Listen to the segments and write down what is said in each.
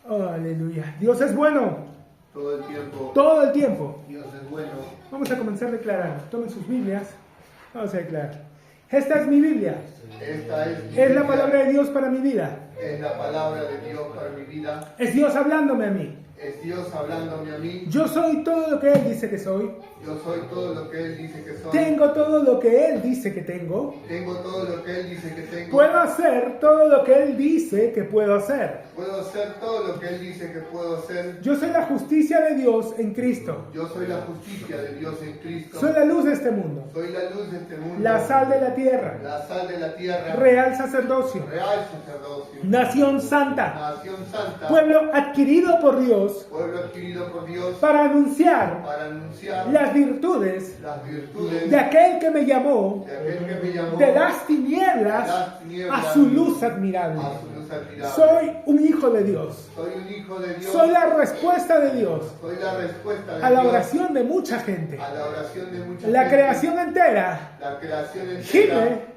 Oh, aleluya. Dios es bueno. Todo el tiempo. Todo el tiempo. Dios es bueno. Vamos a comenzar declarando. Tomen sus Biblias. Vamos a declarar. Esta es mi Biblia. Esta es mi Es la Biblia. palabra de Dios para mi vida. Es la palabra de Dios para mi vida. Es Dios hablándome a mí. Es Dios hablándome a mí. Yo soy todo lo que Él dice que soy. Yo soy todo lo que Él dice que soy. Tengo todo lo que Él dice que tengo. Tengo todo lo que Él dice que tengo. Puedo hacer todo lo que Él dice que puedo hacer. Puedo hacer todo lo que Él dice que puedo hacer. Yo soy la justicia de Dios en Cristo. Yo soy la justicia de Dios en Cristo. Soy la luz de este mundo. Soy la luz de este mundo. La sal de la tierra. La sal de la tierra. Real sacerdocio. Real sacerdocio. Nación santa. Nación santa. Pueblo adquirido por Dios Pueblo adquirido por Dios. para anunciar Para anunciar las virtudes las virtudes de aquel que me llamó de aquel que me llamó de las tinieblas a su luz admirable. a su luz admirable. Soy un hijo de Dios. Soy un hijo de Dios. Soy la respuesta de Dios Soy la respuesta de a la Dios oración de mucha gente. a la oración de mucha La gente. creación entera La creación entera gime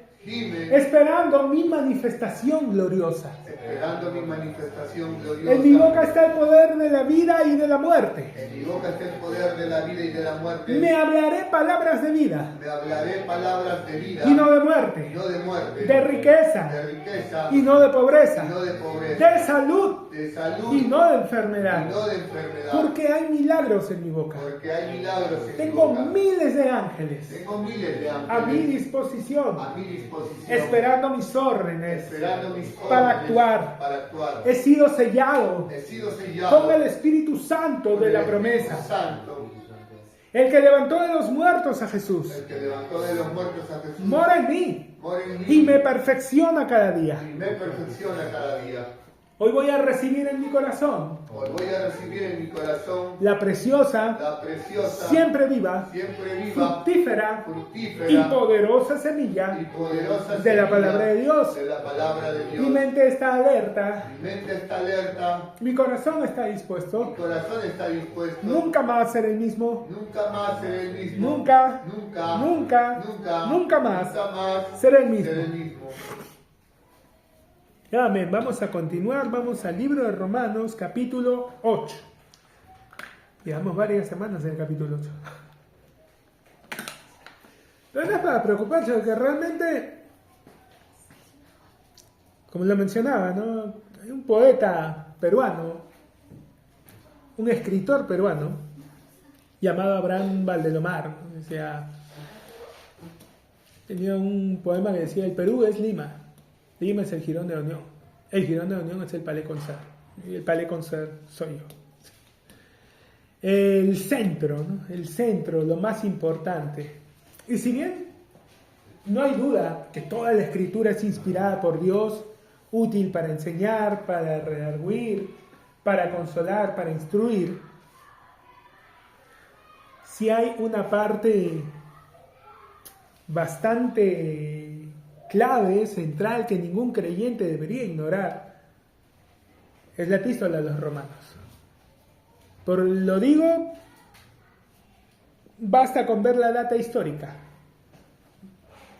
esperando mi manifestación gloriosa. esperando mi manifestación gloriosa. En mi boca está el poder de la vida y de la muerte. En mi boca está el poder de la vida y de la muerte. Me hablaré palabras de vida Me hablaré palabras de vida y no de y muerte, no de muerte. de riqueza De riqueza y no de pobreza, y no de pobreza. de salud De salud y no de y enfermedad, no de enfermedad. porque hay milagros en mi boca. Porque hay milagros en mi Tengo boca. miles de ángeles Tengo miles de a mi ángeles disposición, a mi disposición, esperando mis órdenes esperando mis para órdenes actuar. para actuar. He sido sellado He sido sellado con el Espíritu Santo con de el la Espíritu promesa. Santo, El que levantó de los muertos a Jesús el que levantó de los muertos a Jesús, mora en mí mora en mí y me perfecciona cada día. y me perfecciona cada día. Hoy voy a recibir en mi corazón Hoy voy a recibir en mi corazón la preciosa, la preciosa, siempre viva, siempre viva, fructífera fructífera y poderosa semilla y poderosa de la semilla palabra de Dios. de la palabra de Dios. Mi mente está alerta, Mi mente está alerta, mi corazón está mi dispuesto. corazón está dispuesto. Nunca más seré el mismo. Nunca más seré el mismo. Nunca, Nunca. nunca, Nunca. nunca más Nunca más seré el mismo. seré el mismo. Amén. Vamos a continuar. Vamos al libro de Romanos, capítulo 8. Llevamos varias semanas en el capítulo 8. Pero no es para preocuparse, porque realmente, como lo mencionaba, ¿no? Hay un poeta peruano, un escritor peruano, llamado Abraham Valdelomar. Tenía un poema que decía: el Perú es Lima. Lima es el Jirón de la Unión. El Jirón de la Unión es el Palais Concert. Y el Palais Concert soy yo. El centro, ¿no? El centro, lo más importante. Y si bien no hay duda que toda la escritura es inspirada por Dios, útil para enseñar, para redarguir, para consolar, para instruir, si hay una parte bastante clave, central, que ningún creyente debería ignorar, es la epístola a los romanos. Lo digo, basta con ver la data histórica.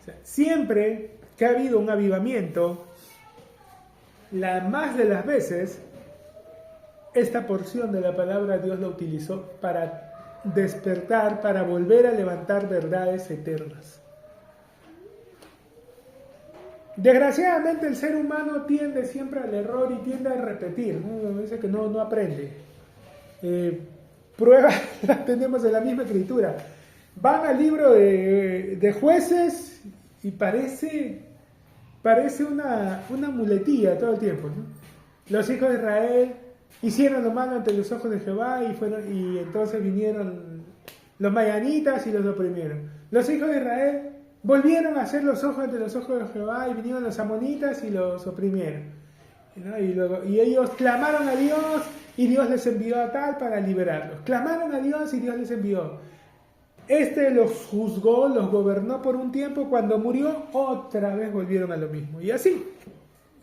O sea, siempre que ha habido un avivamiento, la más de las veces, esta porción de la palabra Dios la utilizó para despertar, para volver a levantar verdades eternas. Desgraciadamente el ser humano tiende siempre al error y tiende a repetir, ¿no? Dice que no aprende. Prueba la tenemos en la misma escritura. Van al libro de Jueces y parece una muletilla todo el tiempo, ¿no? Los hijos de Israel hicieron lo malo ante los ojos de Jehová y entonces vinieron los madianitas y los oprimieron. Los hijos de Israel volvieron a hacer los ojos ante los ojos de Jehová y vinieron los amonitas y los oprimieron, ¿no? Y ellos clamaron a Dios y Dios les envió a tal para liberarlos. Clamaron a Dios y Dios les envió. Los juzgó, los gobernó por un tiempo. Cuando murió, otra vez volvieron a lo mismo. Y así,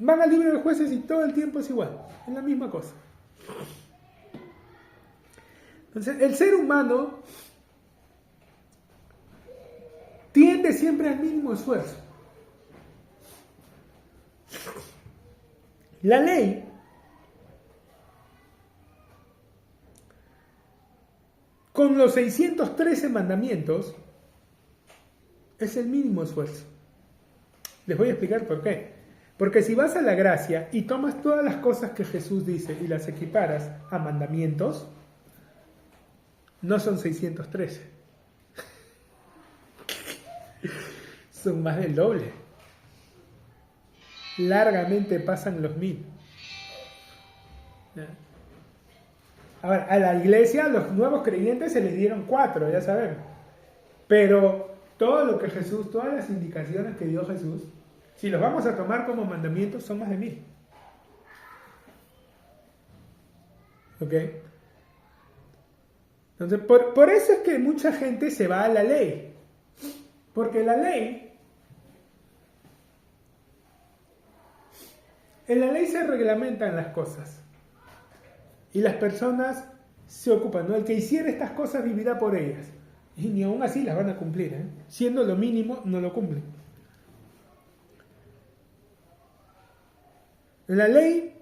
van al libro de Jueces y todo el tiempo es igual. Es la misma cosa. Entonces, el ser humano tiende siempre al mínimo esfuerzo. La ley con los 613 mandamientos es el mínimo esfuerzo. Les voy a explicar por qué. Porque si vas a la gracia y tomas todas las cosas que Jesús dice y las equiparas a mandamientos, no son 613. Son más del doble. Largamente pasan los 1000. Ahora, a la iglesia, a los nuevos creyentes se les dieron 4, ya sabemos. Pero todo lo que Jesús, todas las indicaciones que dio Jesús, si los vamos a tomar como mandamientos, son más de 1000. ¿Ok? Entonces, por eso es que mucha gente se va a la ley. Porque la ley, en la ley se reglamentan las cosas. Y las personas se ocupan, ¿no? El que hiciera estas cosas vivirá por ellas. Y ni aún así las van a cumplir, ¿eh? Siendo lo mínimo, no lo cumplen. En la ley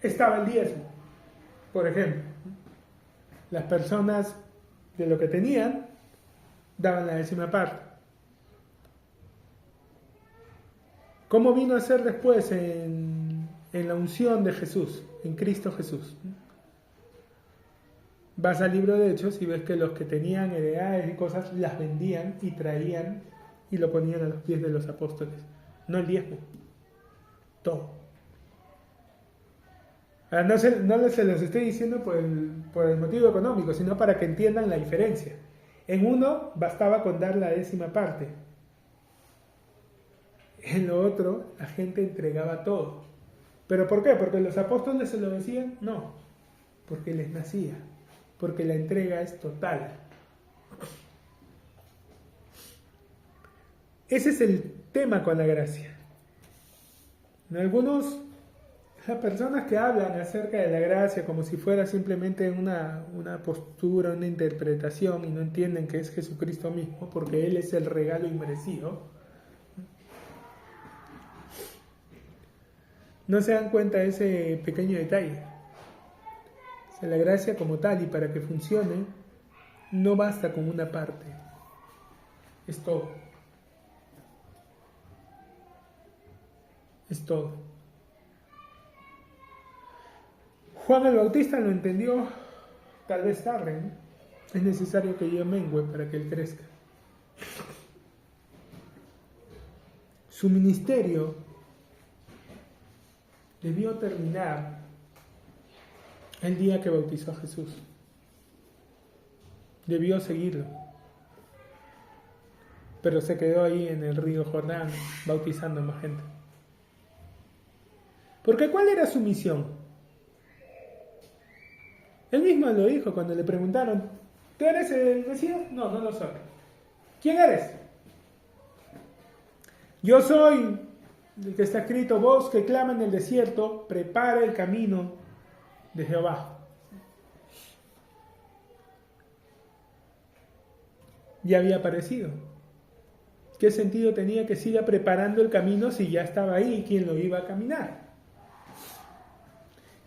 estaba el diezmo, por ejemplo. Las personas de lo que tenían daban la 10ª parte. ¿Cómo vino a ser después en la unción de Jesús, en Cristo Jesús? Vas al libro de Hechos y ves que los que tenían heredades y cosas las vendían y traían y lo ponían a los pies de los apóstoles. No el diezmo. Todo. Ahora, no se los estoy diciendo por el motivo económico, sino para que entiendan la diferencia. En uno bastaba con dar la 10ª parte. En lo otro, la gente entregaba todo. ¿Pero por qué? ¿Porque los apóstoles se lo decían? No. Porque les nacía. Porque la entrega es total. Ese es el tema con la gracia. Las personas que hablan acerca de la gracia como si fuera simplemente una postura, una interpretación, y no entienden que es Jesucristo mismo, porque Él es el regalo inmerecido, no se dan cuenta de ese pequeño detalle. O sea, la gracia como tal, y para que funcione, no basta con una parte, es todo. Es todo. Juan el Bautista lo entendió tal vez tarde, ¿no? Es necesario que yo mengüe para que él crezca. Su ministerio debió terminar el día que bautizó a Jesús. Debió seguirlo. Pero se quedó ahí en el río Jordán bautizando a más gente. Porque ¿cuál era su misión? Él mismo lo dijo cuando le preguntaron, ¿tú eres el Mesías? No, no lo soy. ¿Quién eres? Yo soy el que está escrito, voz que clama en el desierto, prepara el camino de Jehová. Ya había aparecido. ¿Qué sentido tenía que siga preparando el camino si ya estaba ahí quien lo iba a caminar?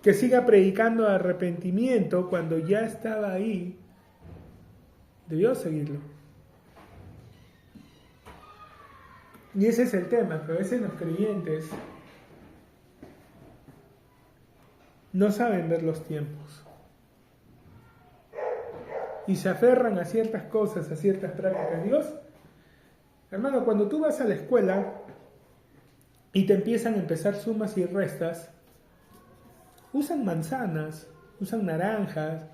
Que siga predicando arrepentimiento cuando ya estaba ahí, debió seguirlo. Y ese es el tema, que a veces los creyentes no saben ver los tiempos. Y se aferran a ciertas cosas, a ciertas prácticas. Dios, hermano, cuando tú vas a la escuela y te empiezan a empezar sumas y restas, usan manzanas, usan naranjas,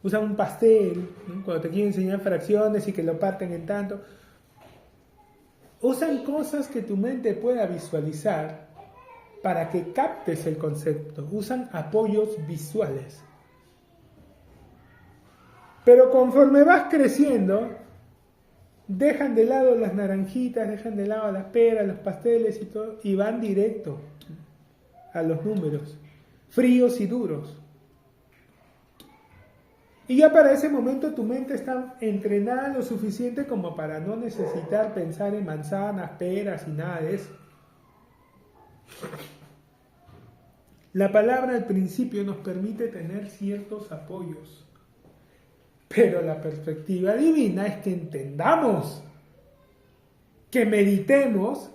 usan un pastel, ¿no? Cuando te quieren enseñar fracciones y que lo parten en tanto. Usan cosas que tu mente pueda visualizar para que captes el concepto. Usan apoyos visuales. Pero conforme vas creciendo, dejan de lado las naranjitas, dejan de lado las peras, los pasteles y todo, y van directo a los números, fríos y duros. Y ya para ese momento tu mente está entrenada lo suficiente como para no necesitar pensar en manzanas, peras y nada de eso. La palabra al principio nos permite tener ciertos apoyos. Pero la perspectiva divina es que entendamos, que meditemos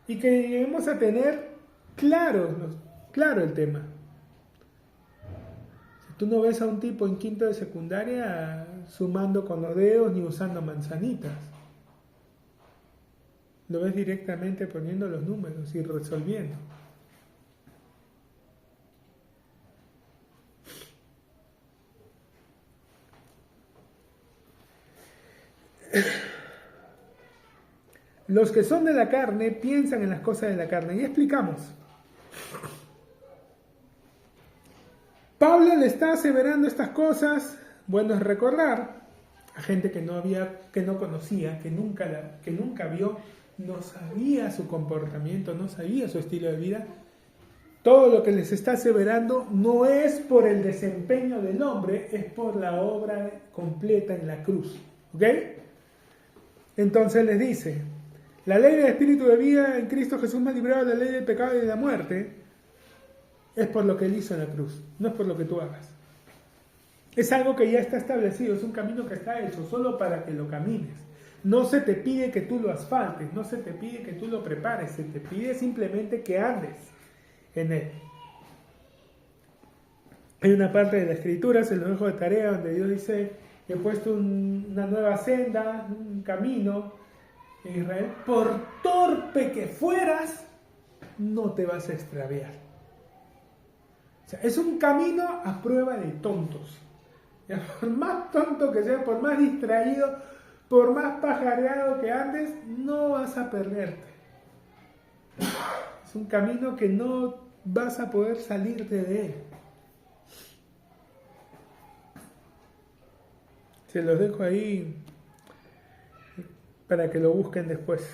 y que lleguemos a tener claro el tema. Si tú no ves a un tipo en quinto de secundaria sumando con los dedos ni usando manzanitas, lo ves directamente poniendo los números y resolviendo. Los que son de la carne piensan en las cosas de la carne. Y explicamos. Pablo le está aseverando estas cosas. Bueno, es recordar a gente que no conocía, que nunca vio, no sabía su comportamiento, no sabía su estilo de vida. Todo lo que les está aseverando no es por el desempeño del hombre, es por la obra completa en la cruz. ¿Ok? Entonces les dice: la ley del Espíritu de vida en Cristo Jesús me ha librado de la ley del pecado y de la muerte. Es por lo que Él hizo en la cruz, no es por lo que tú hagas. Es algo que ya está establecido, es un camino que está hecho solo para que lo camines. No se te pide que tú lo asfaltes, no se te pide que tú lo prepares, se te pide simplemente que andes en Él. Hay una parte de la Escritura, se lo dejo de tarea, donde Dios dice: he puesto una nueva senda, un camino en Israel, por torpe que fueras, no te vas a extraviar. O sea, es un camino a prueba de tontos. Ya, por más tonto que seas, por más distraído, por más pajareado que andes, no vas a perderte. Es un camino que no vas a poder salirte de él. Se los dejo ahí para que lo busquen después.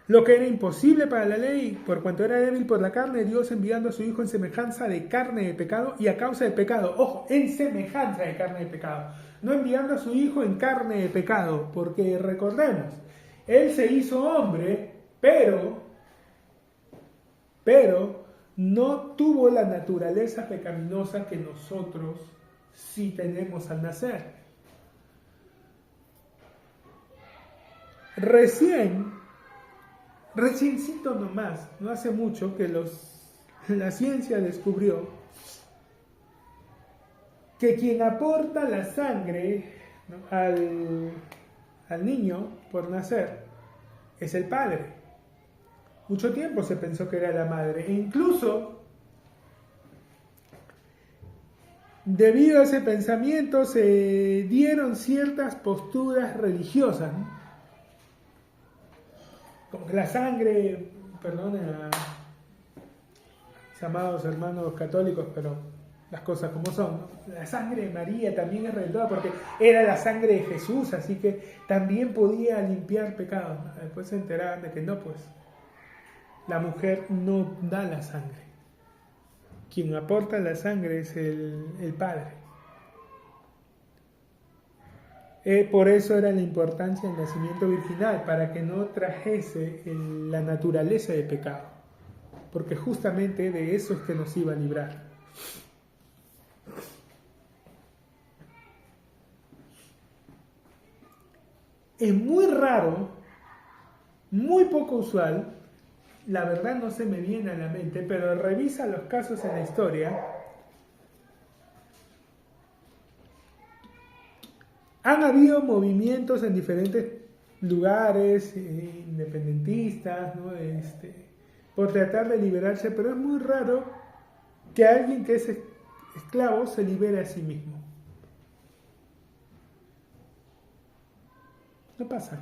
Lo que era imposible para la ley, por cuanto era débil por la carne, Dios enviando a su Hijo en semejanza de carne de pecado y a causa de pecado. Ojo, en semejanza de carne de pecado. No enviando a su Hijo en carne de pecado, porque recordemos, Él se hizo hombre, pero no tuvo la naturaleza pecaminosa que nosotros sí tenemos al nacer. Reciencito nomás, no hace mucho que la ciencia descubrió que quien aporta la sangre, ¿no?, al niño por nacer es el padre. Mucho tiempo se pensó que era la madre, e incluso debido a ese pensamiento se dieron ciertas posturas religiosas, ¿no? Como que la sangre, perdonen a mis amados hermanos católicos, pero las cosas como son, ¿no? La sangre de María también es redentora porque era la sangre de Jesús, así que también podía limpiar pecados, ¿no? Después se enteraban de que no, pues la mujer no da la sangre. Quien aporta la sangre es el padre. Por eso era la importancia del nacimiento virginal, para que no trajese la naturaleza de pecado, porque justamente de eso es que nos iba a librar. Es muy raro, muy poco usual, la verdad no se me viene a la mente, pero revisa los casos en la historia. Han habido movimientos en diferentes lugares, independentistas, ¿no? Por tratar de liberarse, pero es muy raro que alguien que es esclavo se libere a sí mismo. No pasa.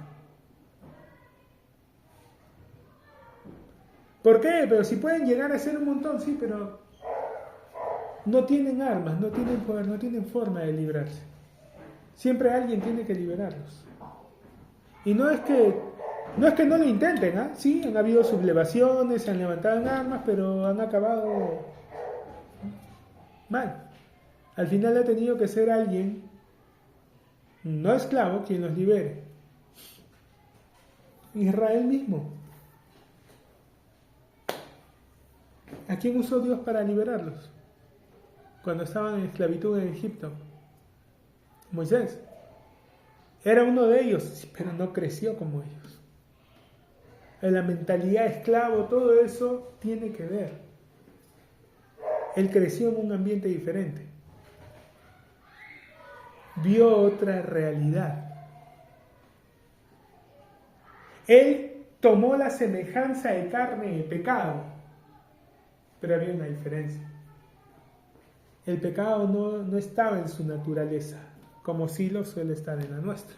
¿Por qué? Pero si pueden llegar a ser un montón, sí, pero no tienen armas, no tienen poder, no tienen forma de librarse. Siempre alguien tiene que liberarlos. Y no es que no lo intenten, ¿eh? Sí, han habido sublevaciones, se han levantado en armas, pero han acabado mal. Al final ha tenido que ser alguien, no esclavo, quien los libere. Israel mismo. ¿A quién usó Dios para liberarlos? Cuando estaban en esclavitud en Egipto. Moisés. Era uno de ellos, pero no creció como ellos. La mentalidad esclavo, todo eso tiene que ver. Él creció en un ambiente diferente. Vio otra realidad. Él tomó la semejanza de carne de pecado, pero había una diferencia. El pecado no estaba en su naturaleza, como sí lo suele estar en la nuestra.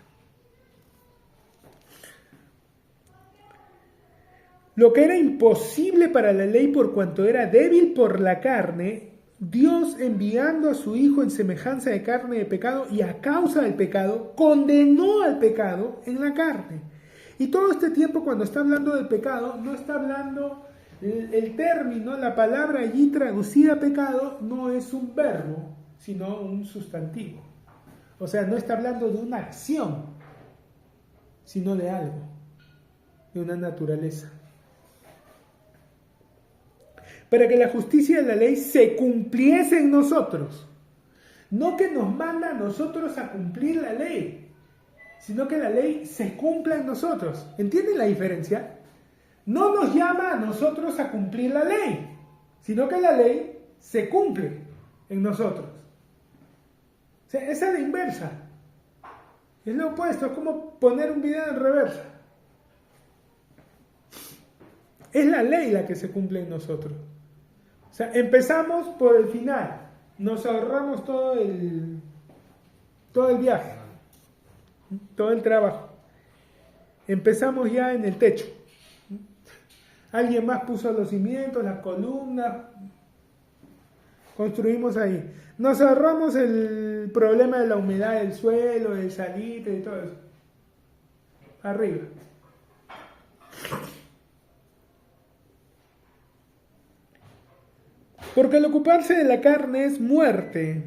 Lo que era imposible para la ley por cuanto era débil por la carne, Dios enviando a su Hijo en semejanza de carne de pecado y a causa del pecado, condenó al pecado en la carne. Y todo este tiempo cuando está hablando del pecado, no está hablando, el término, la palabra allí traducida pecado, no es un verbo, sino un sustantivo. O sea, no está hablando de una acción, sino de algo, de una naturaleza. Para que la justicia de la ley se cumpliese en nosotros. No que nos manda a nosotros a cumplir la ley, sino que la ley se cumpla en nosotros. ¿Entienden la diferencia? No nos llama a nosotros a cumplir la ley, sino que la ley se cumple en nosotros. O sea, esa es la inversa. Es lo opuesto, es como poner un video en reversa. Es la ley la que se cumple en nosotros. O sea, empezamos por el final, nos ahorramos todo el viaje, todo el trabajo. Empezamos ya en el techo. Alguien más puso los cimientos, las columnas, construimos ahí. Nos ahorramos el problema de la humedad del suelo, del salitre y todo eso. Arriba. Porque el ocuparse de la carne es muerte.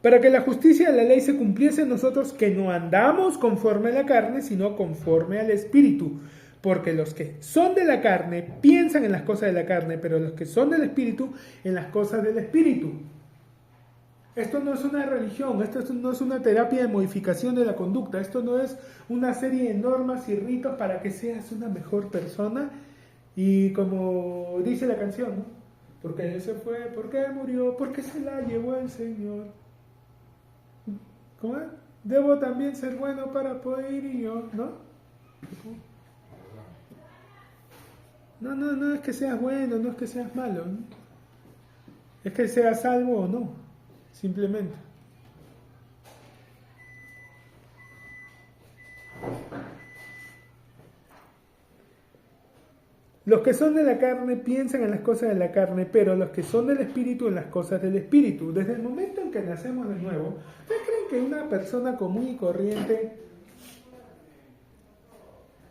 Para que la justicia de la ley se cumpliese en nosotros, que no andamos conforme a la carne, sino conforme al Espíritu. Porque los que son de la carne piensan en las cosas de la carne, pero los que son del Espíritu en las cosas del Espíritu. Esto no es una religión, esto no es una terapia de modificación de la conducta, esto no es una serie de normas y ritos para que seas una mejor persona. Y como dice la canción, ¿no? ¿Por qué se fue? ¿Por qué murió? ¿Por qué se la llevó el Señor? ¿Cómo es? Debo también ser bueno para poder ir y yo, ¿no? No es que seas bueno, no es que seas malo, ¿no? Es que seas salvo o no, simplemente. Los que son de la carne piensan en las cosas de la carne, pero los que son del Espíritu en las cosas del Espíritu. Desde el momento en que nacemos de nuevo, ¿ustedes creen que una persona común y corriente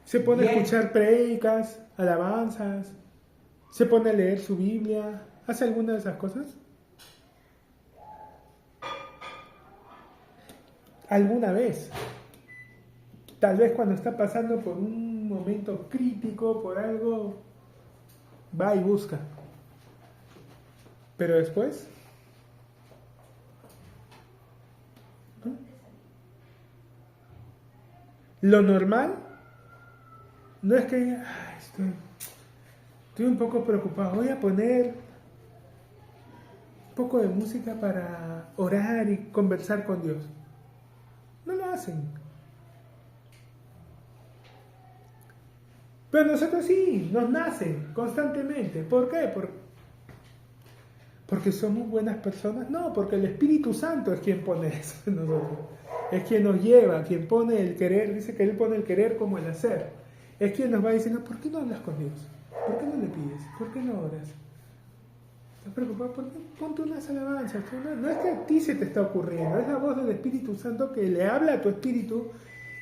se pone a escuchar predicas, alabanzas, se pone a leer su Biblia, hace alguna de esas cosas? ¿Alguna vez? Tal vez cuando está pasando por un momento crítico, por algo, va y busca. Pero después, ¿no? Lo normal no es que estoy un poco preocupado, voy a poner un poco de música para orar y conversar con Dios. No lo hacen. Pero nosotros sí, nos nace constantemente. ¿Por qué? ¿Porque somos buenas personas? No, porque el Espíritu Santo es quien pone eso en nosotros. Es quien nos lleva, quien pone el querer. Dice que Él pone el querer como el hacer. Es quien nos va diciendo, ¿por qué no hablas con Dios? ¿Por qué no le pides? ¿Por qué no oras? ¿Estás preocupado? ¿Por qué? Ponte unas alabanzas. No es que a ti se te está ocurriendo, es la voz del Espíritu Santo que le habla a tu espíritu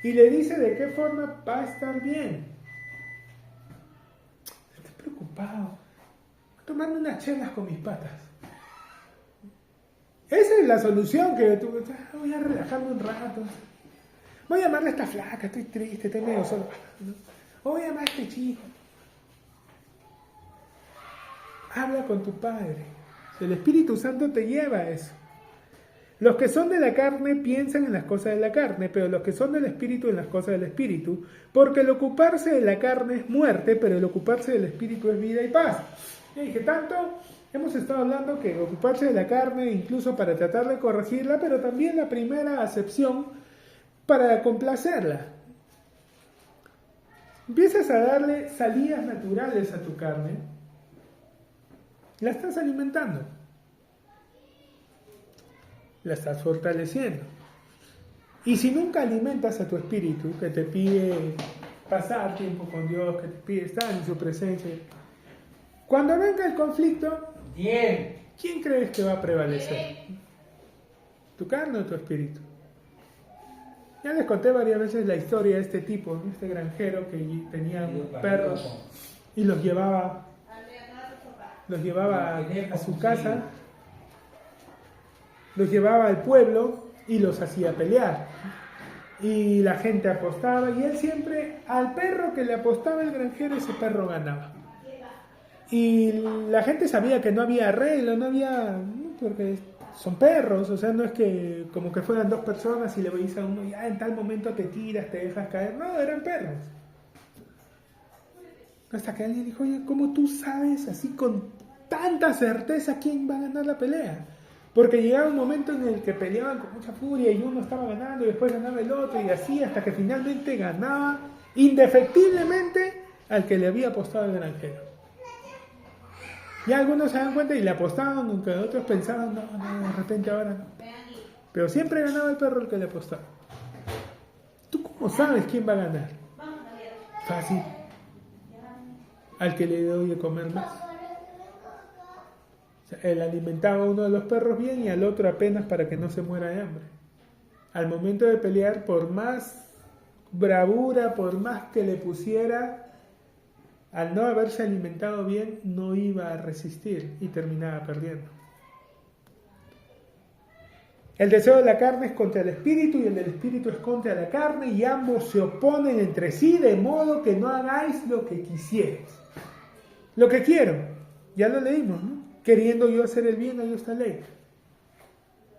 y le dice de qué forma va a estar bien. Preocupado, tomando unas chelas con mis patas. Esa es la solución que tú, voy a relajarme un rato, voy a llamarle a esta flaca, estoy triste, estoy medio solo, o voy a llamar a este chico. habla con tu Padre. El Espíritu Santo te lleva a eso. Los que son de la carne piensan en las cosas de la carne, pero los que son del Espíritu en las cosas del Espíritu, porque el ocuparse de la carne es muerte, pero el ocuparse del Espíritu es vida y paz. Y dije, tanto hemos estado hablando que ocuparse de la carne, incluso para tratar de corregirla, pero también la primera acepción para complacerla. Empiezas a darle salidas naturales a tu carne, la estás alimentando. La estás fortaleciendo. Y si nunca alimentas a tu espíritu, que te pide pasar tiempo con Dios, que te pide estar en su presencia, cuando venga el conflicto, ¿quién crees que va a prevalecer? ¿Tu carne o tu espíritu? Ya les conté varias veces la historia de este tipo, este granjero que tenía perros y los llevaba a su casa, los llevaba al pueblo y los hacía pelear. Y la gente apostaba y él siempre, al perro que le apostaba el granjero, ese perro ganaba. Y la gente sabía que no había arreglo, porque son perros, o sea, no es que como que fueran dos personas y le veis a uno y en tal momento te tiras, te dejas caer. No, eran perros. Hasta que alguien dijo, oye, ¿cómo tú sabes así con tanta certeza quién va a ganar la pelea? Porque llegaba un momento en el que peleaban con mucha furia y uno estaba ganando y después ganaba el otro y así hasta que finalmente ganaba indefectiblemente al que le había apostado el granjero. Y algunos se dan cuenta y le apostaban, aunque otros pensaban, no, de repente ahora no. Pero siempre ganaba el perro el que le apostaba. ¿Tú cómo sabes quién va a ganar? Fácil. Al que le doy de comer más. O sea, él alimentaba a uno de los perros bien y al otro apenas para que no se muera de hambre. Al momento de pelear, por más bravura, por más que le pusiera, al no haberse alimentado bien, no iba a resistir y terminaba perdiendo. El deseo de la carne es contra el espíritu y el del espíritu es contra la carne y ambos se oponen entre sí de modo que no hagáis lo que quisierais. Lo que quiero, ya lo leímos, ¿no? Queriendo yo hacer el bien, hay esta ley.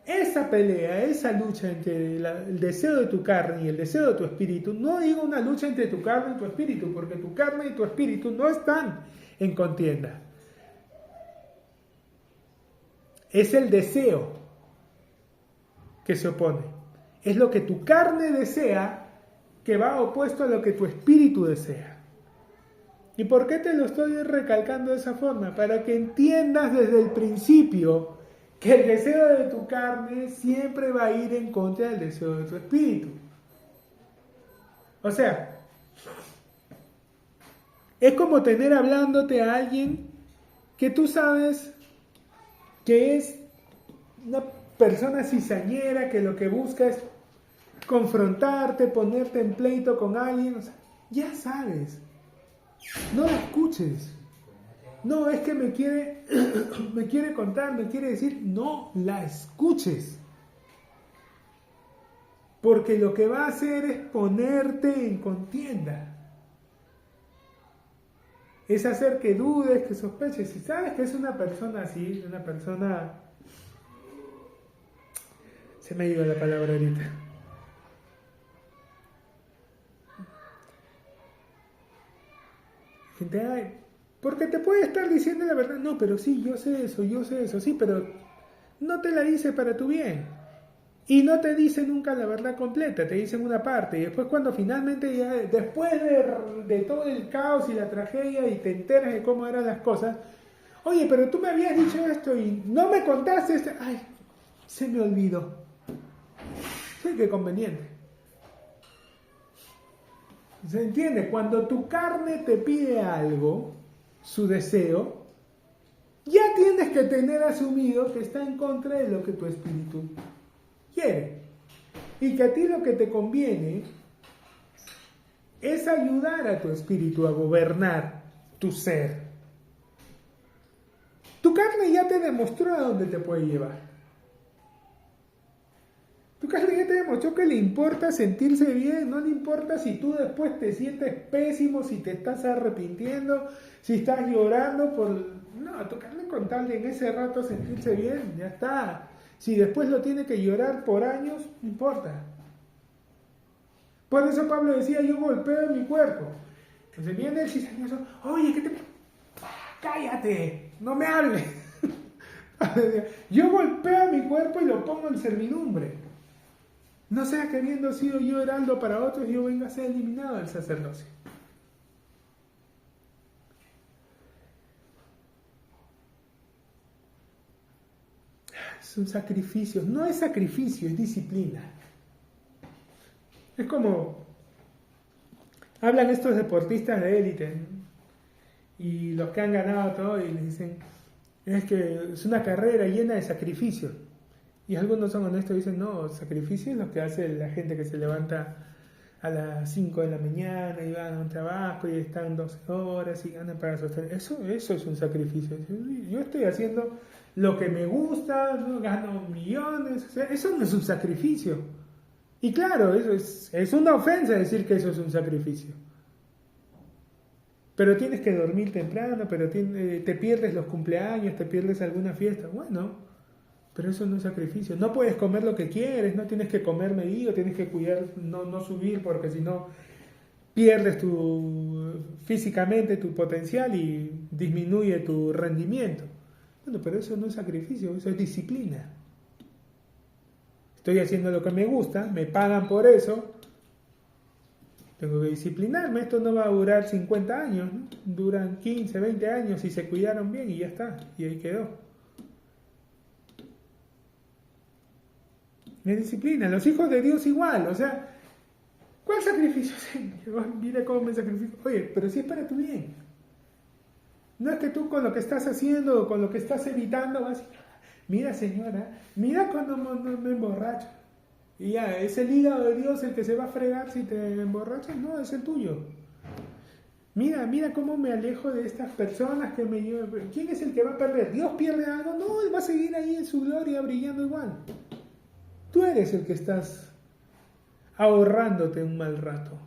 Esa pelea, esa lucha entre el deseo de tu carne y el deseo de tu espíritu, no digo una lucha entre tu carne y tu espíritu, porque tu carne y tu espíritu no están en contienda. Es el deseo que se opone. Es lo que tu carne desea que va opuesto a lo que tu espíritu desea. ¿Y por qué te lo estoy recalcando de esa forma? Para que entiendas desde el principio que el deseo de tu carne siempre va a ir en contra del deseo de tu espíritu. O sea, es como tener hablándote a alguien que tú sabes que es una persona cizañera, que lo que busca es confrontarte, ponerte en pleito con alguien. O sea, ya sabes. No la escuches. No, es que me quiere contar, me quiere decir. No la escuches. Porque lo que va a hacer es ponerte en contienda. Es hacer que dudes, que sospeches. Si sabes que es una persona así, una persona... Se me ha ido la palabra ahorita. Gente, ay, porque te puede estar diciendo la verdad. No, pero sí, yo sé eso, sí, pero no te la dice para tu bien. Y no te dice nunca la verdad completa, te dicen una parte. Y después cuando finalmente, ya, después de todo el caos y la tragedia y te enteras de cómo eran las cosas, oye, pero tú me habías dicho esto y no me contaste esto. Ay, se me olvidó. Sí, qué conveniente. ¿Se entiende? Cuando tu carne te pide algo, su deseo, ya tienes que tener asumido que está en contra de lo que tu espíritu quiere. Y que a ti lo que te conviene es ayudar a tu espíritu a gobernar tu ser. Tu carne ya te demostró a dónde te puede llevar. Tu carne ya te demostró que le importa sentirse bien, no le importa si tú después te sientes pésimo, si te estás arrepintiendo, si estás llorando por... No, tu carne con tal de en ese rato sentirse bien, ya está. Si después lo tiene que llorar por años, no importa. Por eso Pablo decía, yo golpeo en mi cuerpo. Entonces viene el cizañoso, oye, ¿qué te... cállate, no me hables. Yo golpeo a mi cuerpo y lo pongo en servidumbre. No sea que habiendo sido yo heraldo para otros, yo venga a ser eliminado del sacerdocio. Es un sacrificio. No es sacrificio, es disciplina. Es como hablan estos deportistas de élite, ¿no? Y los que han ganado todo y les dicen, es que es una carrera llena de sacrificios. Y algunos son honestos y dicen, no, sacrificio es lo que hace la gente que se levanta a las 5 de la mañana y van a un trabajo y están 12 horas y ganan para sostener. Eso es un sacrificio. Yo estoy haciendo lo que me gusta, ¿no? Gano millones. O sea, eso no es un sacrificio. Y claro, eso es una ofensa decir que eso es un sacrificio. Pero tienes que dormir temprano, pero te pierdes los cumpleaños, te pierdes alguna fiesta. Bueno, pero eso no es sacrificio. No puedes comer lo que quieres, no tienes que comer medido, tienes que cuidar, no subir, porque si no pierdes físicamente tu potencial y disminuye tu rendimiento. Bueno, pero eso no es sacrificio, eso es disciplina. Estoy haciendo lo que me gusta, me pagan por eso, tengo que disciplinarme. Esto no va a durar 50 años, ¿no? Duran 15, 20 años y se cuidaron bien y ya está, y ahí quedó. Es disciplina. Los hijos de Dios igual, o sea, ¿cuál sacrificio? Mira cómo me sacrifico. Oye, pero si es para tu bien. No es que tú con lo que estás haciendo o con lo que estás evitando vas a decir, mira señora, mira cuando me emborracho. Y ya, ¿es el hígado de Dios el que se va a fregar si te emborrachas? No, es el tuyo. Mira cómo me alejo de estas personas que me llevan. ¿Quién es el que va a perder? ¿Dios pierde algo? No, Él va a seguir ahí en su gloria brillando igual. Tú eres el que estás ahorrándote un mal rato.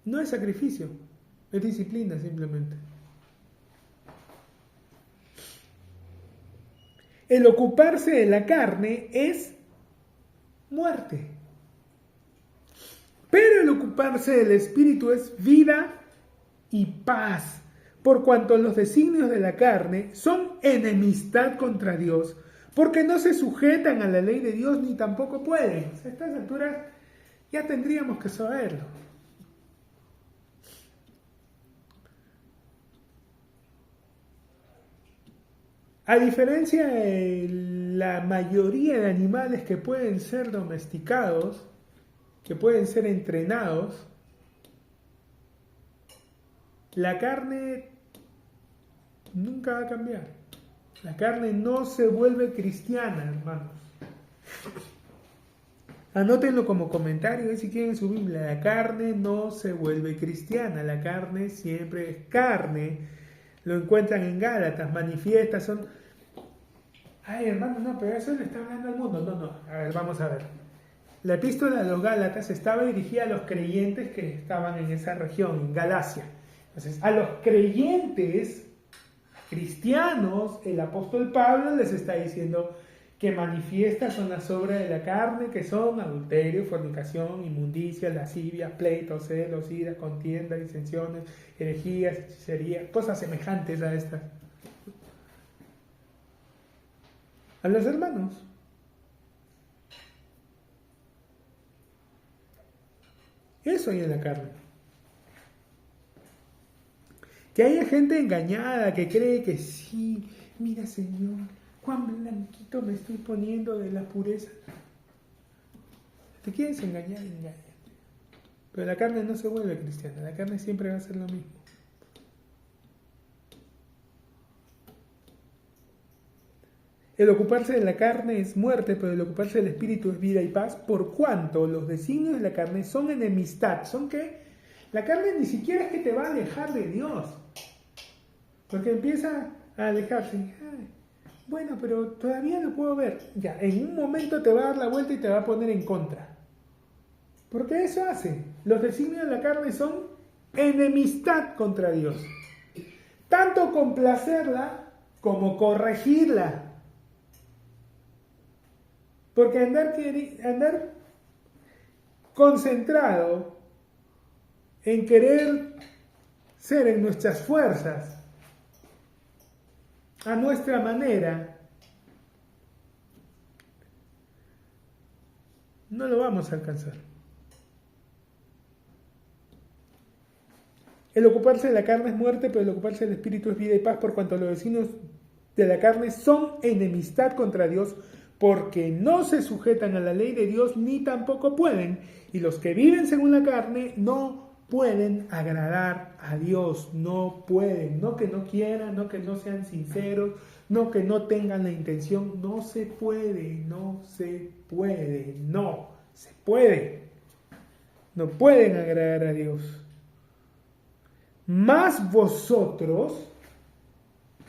No es sacrificio, es disciplina simplemente. El ocuparse de la carne es muerte. Pero el ocuparse del espíritu es vida y paz, por cuanto los designios de la carne son enemistad contra Dios, porque no se sujetan a la ley de Dios ni tampoco pueden. A estas alturas ya tendríamos que saberlo. A diferencia de la mayoría de animales que pueden ser domesticados, que pueden ser entrenados, la carne nunca va a cambiar. La carne no se vuelve cristiana, hermanos. Anótenlo como comentario si quieren su Biblia. La carne no se vuelve cristiana. La carne siempre es carne. Lo encuentran en Gálatas, manifiestas, son... Ay, hermano, no, pero eso le está hablando al mundo. No. A ver, vamos a ver. La epístola de los Gálatas estaba dirigida a los creyentes que estaban en esa región, en Galacia. Entonces, a los creyentes cristianos, el apóstol Pablo les está diciendo que manifiestas son las obras de la carne, que son adulterio, fornicación, inmundicia, lascivia, pleitos, celos, iras, contiendas, disensiones, herejías, hechicerías, cosas semejantes a estas. A los hermanos. Eso hay en la carne. Que haya gente engañada que cree que sí, mira Señor, cuán blanquito me estoy poniendo de la pureza. Te quieres engañar, engaña. Pero la carne no se vuelve cristiana, la carne siempre va a ser lo mismo. El ocuparse de la carne es muerte, pero el ocuparse del espíritu es vida y paz, por cuanto los designios de la carne son enemistad. ¿Son qué? La carne ni siquiera es que te va a alejar de Dios, porque empieza a alejarse. Ay, Bueno, pero todavía lo puedo ver. Ya, en un momento te va a dar la vuelta y te va a poner en contra. Porque eso hace. Los designios de la carne son enemistad contra Dios. Tanto complacerla como corregirla. Porque andar concentrado en querer ser en nuestras fuerzas, a nuestra manera, no lo vamos a alcanzar. El ocuparse de la carne es muerte, pero el ocuparse del espíritu es vida y paz, por cuanto los designios de la carne son enemistad contra Dios, porque no se sujetan a la ley de Dios ni tampoco pueden, y los que viven según la carne no pueden agradar a Dios, no pueden, no que no quieran, no que no sean sinceros, no que no tengan la intención, no se puede, no pueden agradar a Dios. Más vosotros,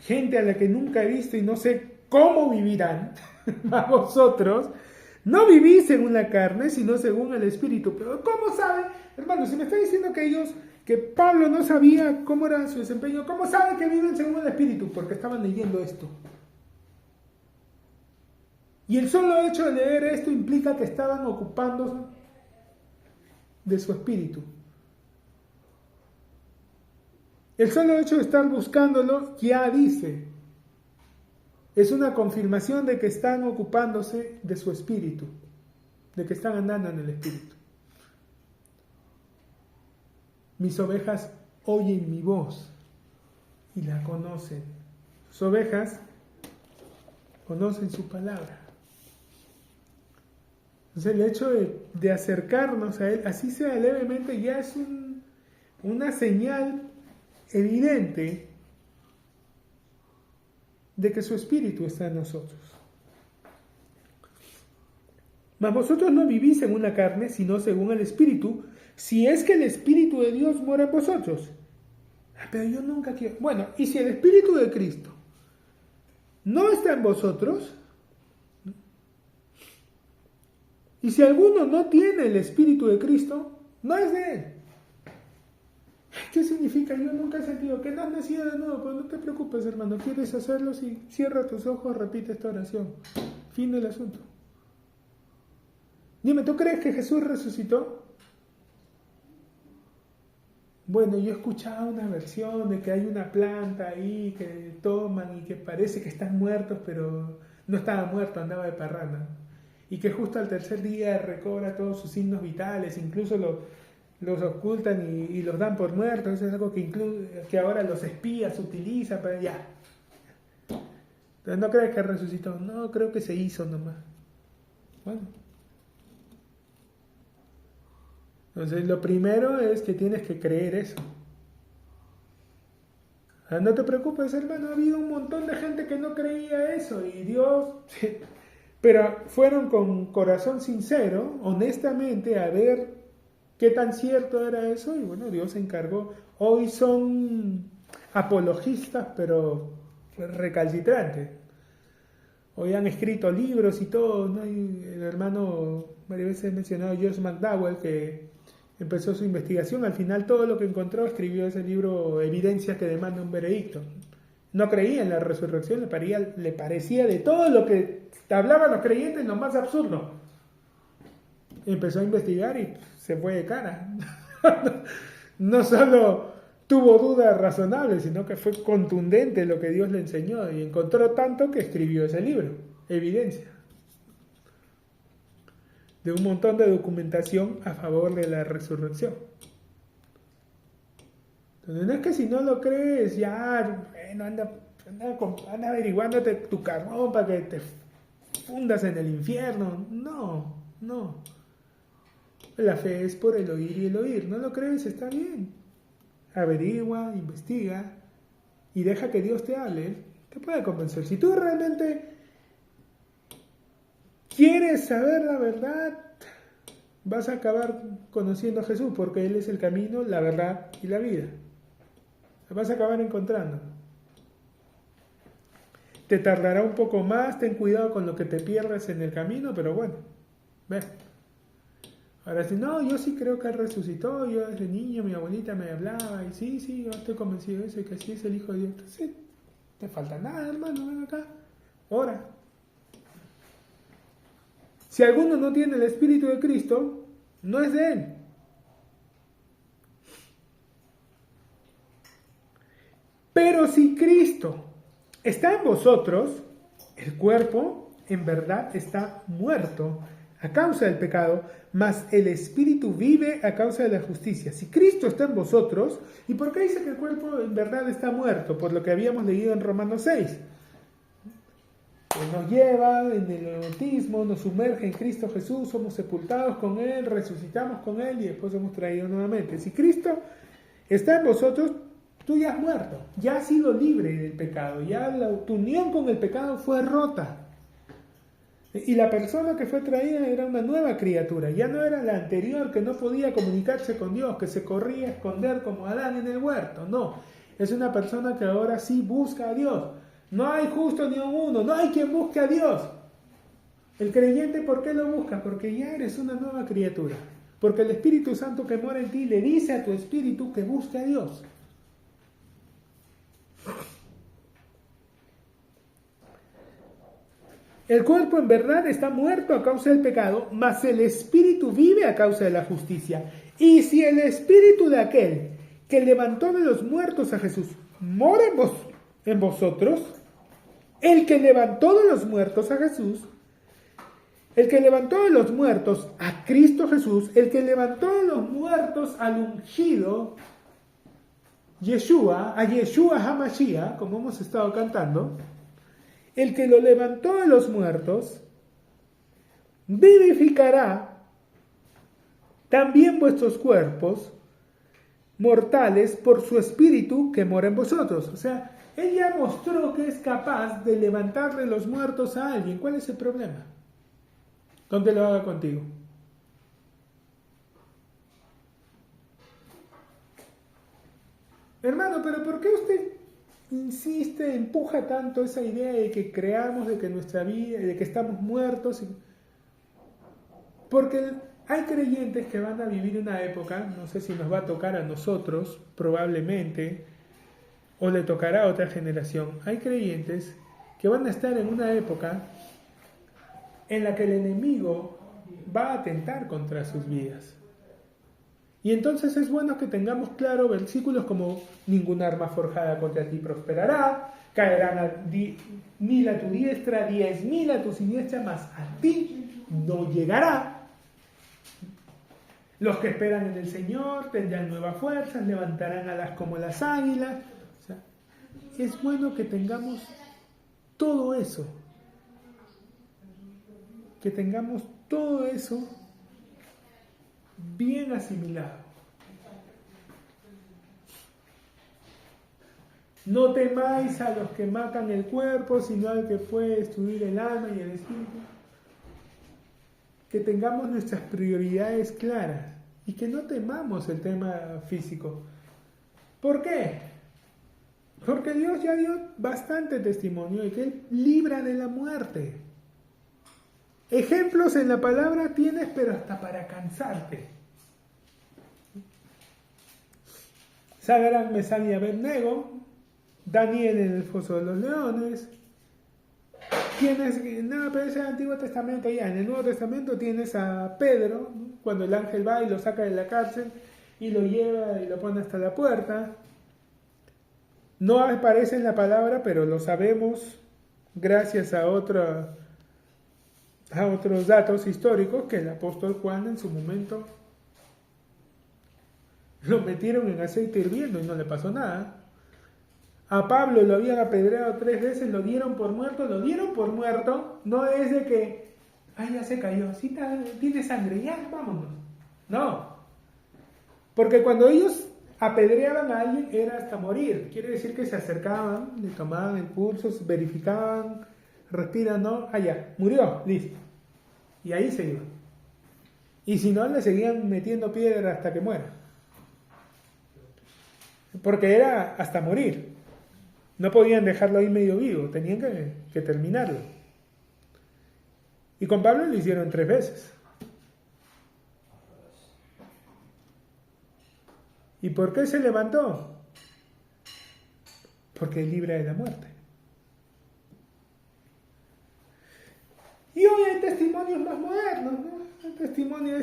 gente a la que nunca he visto y no sé cómo vivirán, más vosotros, no vivís según la carne, sino según el Espíritu. Pero ¿cómo saben? Hermano, si me está diciendo que Pablo no sabía cómo era su desempeño, ¿cómo saben que viven según el Espíritu? Porque estaban leyendo esto. Y el solo hecho de leer esto implica que estaban ocupándose de su espíritu. El solo hecho de estar buscándolo ya dice, es una confirmación de que están ocupándose de su espíritu, de que están andando en el espíritu. Mis ovejas oyen mi voz y la conocen. Sus ovejas conocen su palabra. Entonces el hecho de acercarnos a Él, así sea levemente, ya es una señal evidente de que su espíritu está en nosotros. Mas vosotros no vivís según la carne, sino según el espíritu, si es que el espíritu de Dios mora en vosotros. Pero yo nunca quiero... Bueno, y si el espíritu de Cristo no está en vosotros, y si alguno no tiene el espíritu de Cristo, no es de Él. ¿Qué significa? Yo nunca he sentido que no has nacido de nuevo. Pues no te preocupes, hermano. ¿Quieres hacerlo? Sí. Cierra tus ojos, repite esta oración. Fin del asunto. Dime, ¿tú crees que Jesús resucitó? Bueno, yo he escuchado una versión de que hay una planta ahí que toman y que parece que están muertos, pero no estaba muerto, andaba de parranda. Y que justo al tercer día recobra todos sus signos vitales, incluso los ocultan y los dan por muertos. Eso es algo que ahora los espías utilizan para ya. Entonces, ¿no crees que resucitó? No, creo que se hizo nomás. Bueno. Entonces lo primero es que tienes que creer eso. No te preocupes, hermano, ha habido un montón de gente que no creía eso y Dios... Pero fueron con corazón sincero, honestamente, a ver qué tan cierto era eso, y bueno, Dios se encargó. Hoy son apologistas, pero recalcitrantes. Hoy han escrito libros y todo, ¿no? Y el hermano varias veces mencionado George McDowell, que empezó su investigación, al final todo lo que encontró escribió ese libro, Evidencias que demanda un veredicto. No creía en la resurrección, le parecía de todo lo que hablaban los creyentes lo más absurdo. Empezó a investigar y se fue de cara. No solo tuvo dudas razonables, sino que fue contundente lo que Dios le enseñó y encontró tanto que escribió ese libro, Evidencia, de un montón de documentación a favor de la resurrección. Entonces no es que si no lo crees, ya, bueno, anda averiguándote tu carbón para que te fundas en el infierno. No. La fe es por el oír y el oír. ¿No lo crees? Está bien. Averigua, investiga y deja que Dios te hable. Te puede convencer. Si tú realmente quieres saber la verdad, vas a acabar conociendo a Jesús, porque Él es el camino, la verdad y la vida. Te vas a acabar encontrando. te tardará un poco más, ten cuidado con lo que te pierdas en el camino, pero bueno, ve. Ahora si no, yo sí creo que Él resucitó, yo desde niño mi abuelita me hablaba, y sí, yo estoy convencido de eso, y que sí es el Hijo de Dios. Entonces, te falta nada, hermano, ven acá, ora. Si alguno no tiene el Espíritu de Cristo, no es de Él. Pero si Cristo está en vosotros, el cuerpo en verdad está muerto a causa del pecado, mas el Espíritu vive a causa de la justicia. Si Cristo está en vosotros, ¿y por qué dice que el cuerpo en verdad está muerto? Por lo que habíamos leído en Romanos 6. Nos lleva en el bautismo, nos sumerge en Cristo Jesús, somos sepultados con Él, resucitamos con Él y después somos traídos nuevamente. Si Cristo está en vosotros, tú ya has muerto, ya has sido libre del pecado, ya tu unión con el pecado fue rota. Y la persona que fue traída era una nueva criatura, ya no era la anterior que no podía comunicarse con Dios, que se corría a esconder como Adán en el huerto, no. Es una persona que ahora sí busca a Dios. No hay justo ni uno, no hay quien busque a Dios. El creyente, ¿por qué lo busca? Porque ya eres una nueva criatura. Porque el Espíritu Santo que mora en ti le dice a tu espíritu que busque a Dios. El cuerpo en verdad está muerto a causa del pecado, mas el espíritu vive a causa de la justicia. Y si el espíritu de aquel que levantó de los muertos a Jesús mora en vosotros, el que levantó de los muertos a Jesús, el que levantó de los muertos a Cristo Jesús, el que levantó de los muertos al ungido Yeshua, a Yeshua HaMashiach, como hemos estado cantando, el que lo levantó de los muertos, vivificará también vuestros cuerpos mortales por su espíritu que mora en vosotros. O sea, Él ya mostró que es capaz de levantar de los muertos a alguien. ¿Cuál es el problema? ¿Dónde lo haga contigo? Hermano, pero ¿por qué usted insiste, empuja tanto esa idea de que creamos, de que nuestra vida, de que estamos muertos? Porque hay creyentes que van a vivir una época, no sé si nos va a tocar a nosotros, probablemente, o le tocará a otra generación. Hay creyentes que van a estar en una época en la que el enemigo va a atentar contra sus vidas. Y entonces es bueno que tengamos claro versículos como: ningún arma forjada contra ti prosperará, caerán 1000 a tu diestra, 10.000 a tu siniestra, mas a ti no llegará. Los que esperan en el Señor tendrán nuevas fuerzas, levantarán alas como las águilas. O sea, es bueno que tengamos todo eso. Que tengamos todo eso bien asimilado. No temáis a los que matan el cuerpo, sino al que puede destruir el alma y el espíritu. Que tengamos nuestras prioridades claras y que no temamos el tema físico. ¿Por qué? Porque Dios ya dio bastante testimonio de que Él libra de la muerte. Ejemplos en la palabra tienes, pero hasta para cansarte. Sadrach, Mesach y Abednego, Daniel en el foso de los leones. Tienes, no, pero es el Antiguo Testamento ya. En el Nuevo Testamento tienes a Pedro, cuando el ángel va y lo saca de la cárcel y lo lleva y lo pone hasta la puerta. No aparece en la palabra, pero lo sabemos gracias a otros datos históricos, que el apóstol Juan en su momento lo metieron en aceite hirviendo y no le pasó nada. A Pablo lo habían apedreado 3 veces, lo dieron por muerto, no es de que, ay, ya se cayó, sí, tiene sangre, ya, vámonos. No, porque cuando ellos apedreaban a alguien era hasta morir, quiere decir que se acercaban, le tomaban el pulso, verificaban, respiran, no, ya, murió, listo. Y ahí se iban. Y si no, le seguían metiendo piedra hasta que muera. Porque era hasta morir. No podían dejarlo ahí medio vivo, tenían que terminarlo. Y con Pablo lo hicieron 3 veces. ¿Y por qué se levantó? Porque es libre de la muerte. Y hoy hay testimonios más modernos, ¿no? El testimonio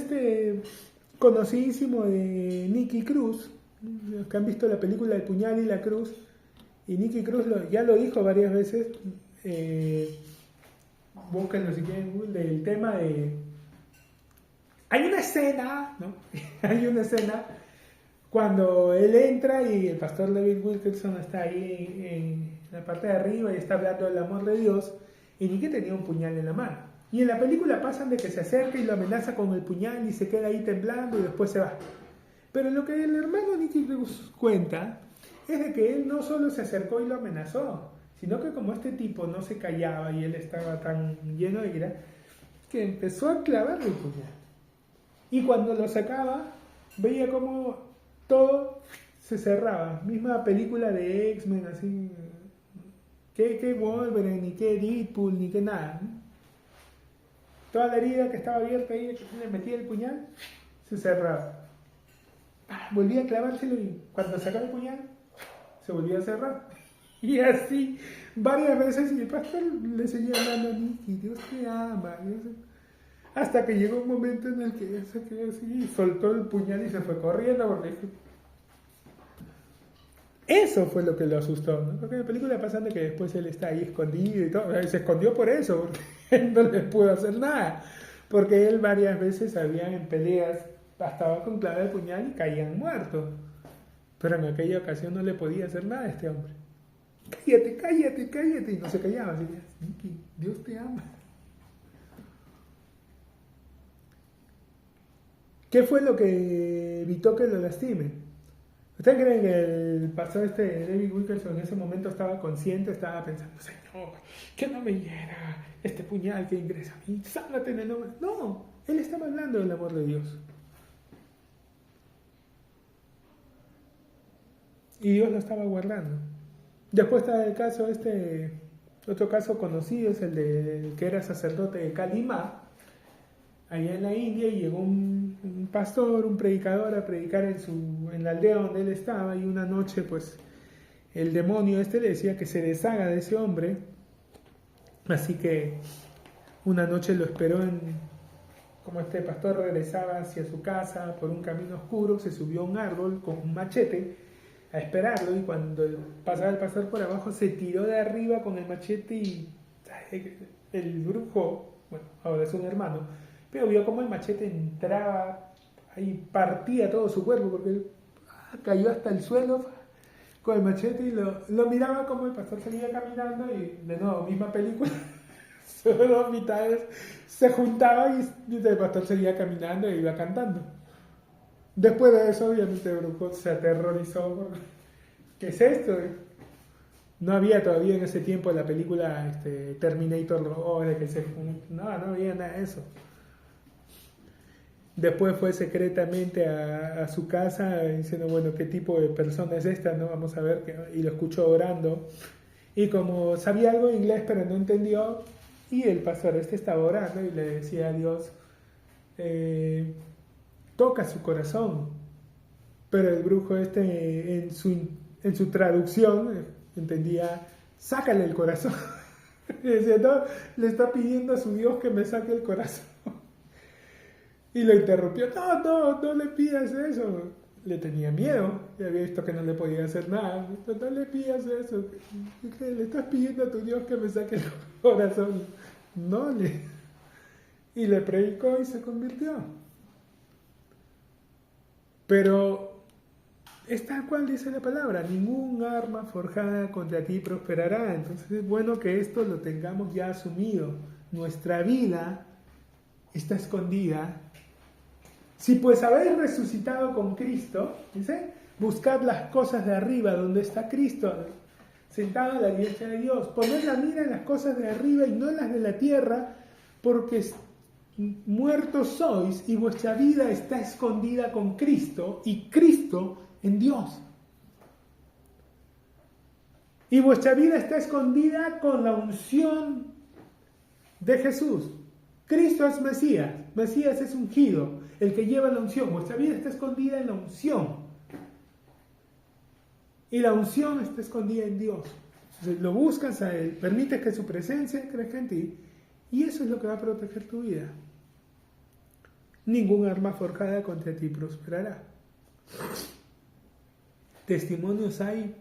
conocidísimo de Nicky Cruz, los que han visto la película El puñal y la cruz, y Nicky Cruz ya lo dijo varias veces, búsquenlo si quieren, del tema de... Hay una escena, ¿no? Hay una escena cuando él entra y el pastor David Wilkerson está ahí en la parte de arriba y está hablando del amor de Dios, y Nicky tenía un puñal en la mano. Y en la película pasan de que se acerca y lo amenaza con el puñal y se queda ahí temblando y después se va. Pero lo que el hermano Nicky Cruz cuenta es de que él no solo se acercó y lo amenazó, sino que como este tipo no se callaba y él estaba tan lleno de ira, que empezó a clavarle el puñal. Y cuando lo sacaba, veía como todo se cerraba. Misma película de X-Men, así... que Wolverine, ni que Deadpool, ni que nada, ¿no? Toda la herida que estaba abierta ahí, le metía el puñal, se cerraba. Volvía a clavárselo y cuando sacaba el puñal, se volvía a cerrar. Y así, varias veces, y el pastor le seguía hablando a Nicky, Dios te ama. Hasta que llegó un momento en el que él se quedó así y soltó el puñal y se fue corriendo porque... Eso fue lo que lo asustó, ¿no? Porque en la película pasan de que después él está ahí escondido y todo. Se escondió por eso, porque él no le pudo hacer nada. Porque él varias veces había en peleas, estaba con clave de puñal y caían muertos. Pero en aquella ocasión no le podía hacer nada a este hombre. Cállate, cállate, cállate. Y no se callaba. Así que, Nicky, Dios te ama. ¿Qué fue lo que evitó que lo lastimen? ¿Ustedes creen que el pastor David Wilkerson en ese momento estaba consciente, estaba pensando, Señor, que no me hiera este puñal que ingresa a mí, sánate en el nombre? No, él estaba hablando del amor de Dios. Y Dios lo estaba guardando. Después está el caso otro caso conocido, es el de que era sacerdote de Kalima, allá en la India, y llegó un pastor, un predicador a predicar en la aldea donde él estaba, y una noche pues el demonio le decía que se deshaga de ese hombre, así que una noche lo esperó como este pastor regresaba hacia su casa por un camino oscuro, se subió a un árbol con un machete a esperarlo, y cuando pasaba el pastor por abajo se tiró de arriba con el machete y el brujo, bueno, ahora es un hermano, pero vio como el machete entraba, ahí partía todo su cuerpo, porque él cayó hasta el suelo con el machete y lo miraba como el pastor seguía caminando y de nuevo, misma película, solo dos mitades se juntaban y el pastor seguía caminando e iba cantando. Después de eso, obviamente, el brujo se aterrorizó. Porque, ¿qué es esto? No había todavía en ese tiempo la película Terminator, de que no había nada de eso. Después fue secretamente a su casa diciendo, bueno, ¿qué tipo de persona es esta? ¿No? Vamos a ver. Y lo escuchó orando. Y como sabía algo de inglés, pero no entendió, y el pastor estaba orando y le decía a Dios, toca su corazón. Pero el brujo en su traducción entendía, sácale el corazón. Y decía, no, le está pidiendo a su Dios que me saque el corazón. Y lo interrumpió, no le pidas eso. Le tenía miedo, y había visto que no le podía hacer nada. No le pidas eso. Le estás pidiendo a tu Dios que me saque el corazón. Y le predicó y se convirtió. Pero es tal cual dice la palabra, ningún arma forjada contra ti prosperará. Entonces es bueno que esto lo tengamos ya asumido. Nuestra vida está escondida. Si pues habéis resucitado con Cristo, dice, buscad las cosas de arriba, donde está Cristo, sentado a la diestra de Dios. Poned la mira en las cosas de arriba y no en las de la tierra, porque muertos sois y vuestra vida está escondida con Cristo y Cristo en Dios. Y vuestra vida está escondida con la unción de Jesús. Cristo es Mesías. Mesías es ungido, el que lleva la unción. Vuestra vida está escondida en la unción. Y la unción está escondida en Dios. Entonces, lo buscas a Él, permites que su presencia crezca en ti, y eso es lo que va a proteger tu vida. Ningún arma forjada contra ti prosperará. Testimonios hay,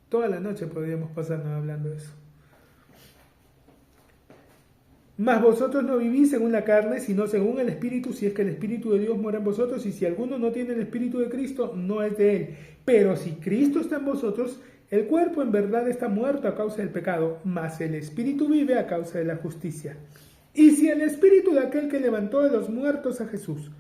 toda la noche podríamos pasarnos hablando de eso. Mas vosotros no vivís según la carne, sino según el Espíritu, si es que el Espíritu de Dios mora en vosotros, y si alguno no tiene el Espíritu de Cristo, no es de él. Pero si Cristo está en vosotros, el cuerpo en verdad está muerto a causa del pecado, mas el Espíritu vive a causa de la justicia. Y si el Espíritu de aquel que levantó de los muertos a Jesús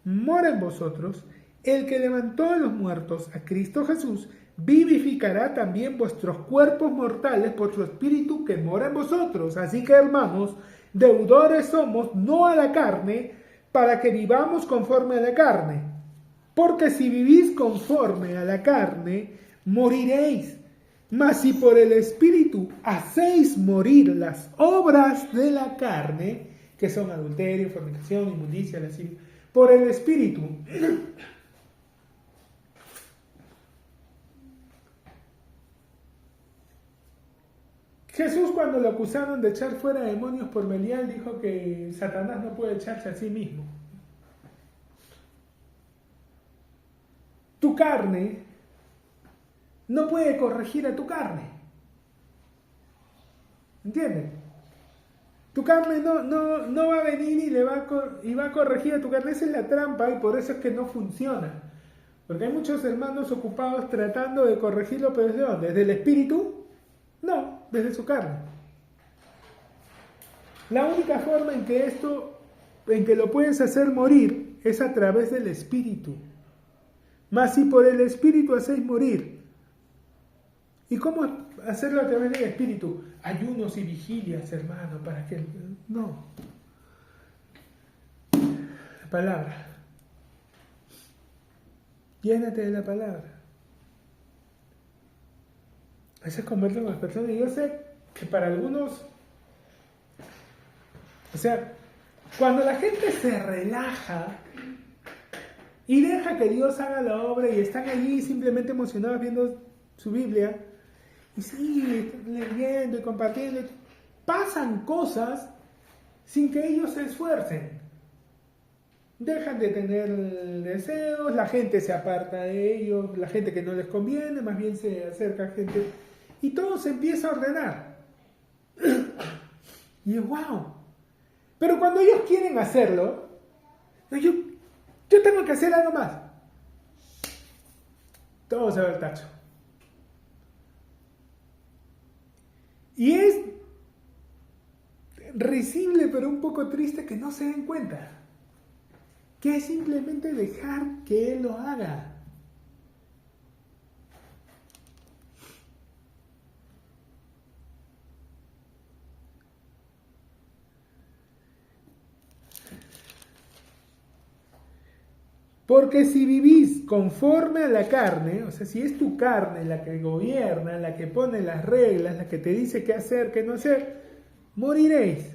mora en vosotros, el que levantó de los muertos a Cristo Jesús vivificará también vuestros cuerpos mortales por su Espíritu que mora en vosotros. Así que, hermanos, deudores somos, no a la carne, para que vivamos conforme a la carne. Porque si vivís conforme a la carne, moriréis. Mas si por el Espíritu hacéis morir las obras de la carne, que son adulterio, fornicación, inmundicia, lascivia, por el Espíritu. Jesús, cuando lo acusaron de echar fuera demonios por Belial, dijo que Satanás no puede echarse a sí mismo. Tu carne no puede corregir a tu carne. ¿Entiendes? Tu carne no va a venir y va a corregir a tu carne. Esa es la trampa, y por eso es que no funciona. Porque hay muchos hermanos ocupados tratando de corregirlo, pero ¿desde dónde? ¿Desde el espíritu? No, desde su carne. La única forma en que lo puedes hacer morir es a través del espíritu. Mas si por el espíritu hacéis morir. ¿Y cómo hacerlo a través del espíritu? Ayunos y vigilias, hermano, para que... No. La palabra. Llénate de la palabra. A veces converso con las personas y yo sé que para algunos... O sea, cuando la gente se relaja y deja que Dios haga la obra y están allí simplemente emocionados viendo su Biblia, y sí, leyendo y compartiendo, pasan cosas sin que ellos se esfuercen. Dejan de tener deseos, la gente se aparta de ellos, la gente que no les conviene, más bien se acerca a gente, y todo se empieza a ordenar. Y es wow. Pero cuando ellos quieren hacerlo, yo tengo que hacer algo más. Todo se va al tacho. Y es risible, pero un poco triste que no se den cuenta. Que es simplemente dejar que Él lo haga. Porque si vivís conforme a la carne, o sea, si es tu carne la que gobierna, la que pone las reglas, la que te dice qué hacer, qué no hacer, moriréis.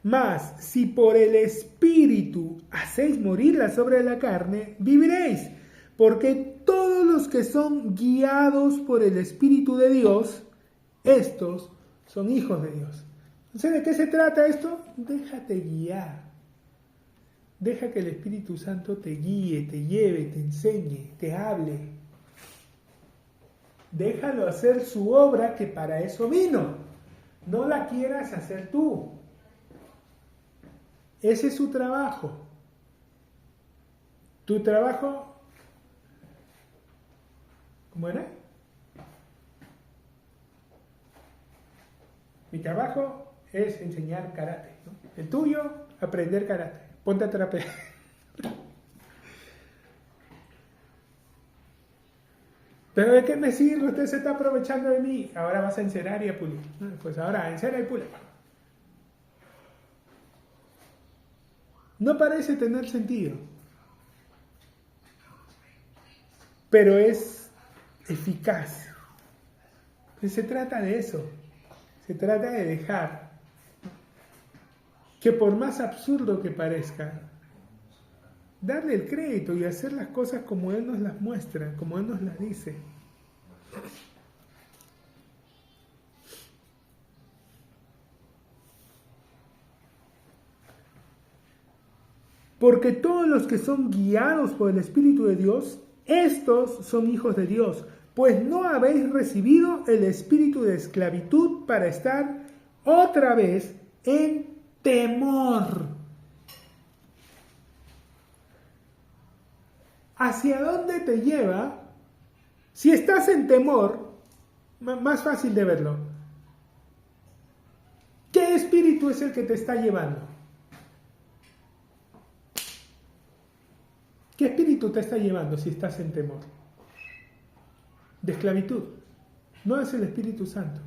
Mas si por el Espíritu hacéis morir las obras de la carne, viviréis. Porque todos los que son guiados por el Espíritu de Dios, estos son hijos de Dios. Entonces, ¿de qué se trata esto? Déjate guiar. Deja que el Espíritu Santo te guíe, te lleve, te enseñe, te hable. Déjalo hacer su obra, que para eso vino. No la quieras hacer tú. Ese es su trabajo. Tu trabajo, ¿cómo era? Mi trabajo es enseñar karate, ¿no? El tuyo, aprender karate. Ponte a trapear. ¿Pero de qué me sirve? Usted se está aprovechando de mí. Ahora vas a encerar y a pulir. Pues ahora encera y pule. No parece tener sentido. Pero es eficaz. Se trata de eso. Se trata de dejar que por más absurdo que parezca, darle el crédito y hacer las cosas como Él nos las muestra, como Él nos las dice. Porque todos los que son guiados por el Espíritu de Dios, estos son hijos de Dios, pues no habéis recibido el espíritu de esclavitud para estar otra vez en temor. ¿Hacia dónde te lleva? Si estás en temor, más fácil de verlo. ¿Qué espíritu es el que te está llevando? ¿Qué espíritu te está llevando si estás en temor? De esclavitud. No es el Espíritu Santo.